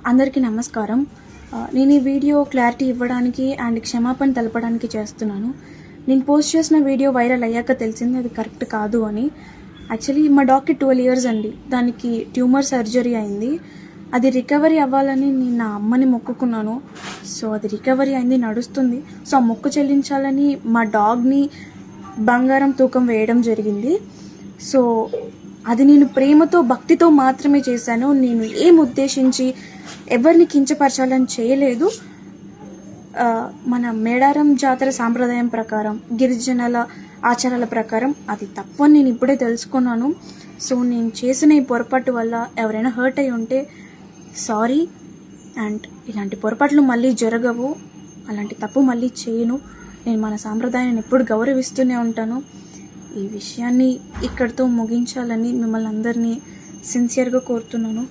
అందరికీ నమస్కారం. నేను ఈ వీడియో క్లారిటీ ఇవ్వడానికి అండ్ క్షమాపణ తెలపడానికి చేస్తున్నాను. నేను పోస్ట్ చేసిన వీడియో వైరల్ అయ్యాక తెలిసింది అది కరెక్ట్ కాదు అని. యాక్చువల్లీ మా డాగ్‌కి 12 ఇయర్స్ అండి. దానికి ట్యూమర్ సర్జరీ అయింది. అది రికవరీ అవ్వాలని నేను నా అమ్మని మొక్కుకున్నాను. సో అది రికవరీ అయింది, నడుస్తుంది. సో ఆ మొక్కు చెల్లించాలని మా డాగ్‌ని బంగారం తూకం వేయడం జరిగింది. సో అది నేను ప్రేమతో, భక్తితో మాత్రమే చేశాను. నేను ఏం ఉద్దేశించి ఎవరిని కించపరచాలని చేయలేదు. మన మేడారం జాతర సాంప్రదాయం ప్రకారం, గిరిజనుల ఆచారాల ప్రకారం అది తప్పు అని నేను ఇప్పుడే తెలుసుకున్నాను. సో నేను చేసిన ఈ పొరపాటు వల్ల ఎవరైనా హర్ట్ అయి ఉంటే సారీ. అండ్ ఇలాంటి పొరపాట్లు మళ్ళీ జరగవు. అలాంటి తప్పు మళ్ళీ చేయను. నేను మన సాంప్రదాయాన్ని ఎప్పుడు గౌరవిస్తూనే ఉంటాను. ఈ విషయాన్ని ఇక్కడితో ముగించాలని మిమ్మల్ని అందరినీ సిన్సియర్గా కోరుతున్నాను.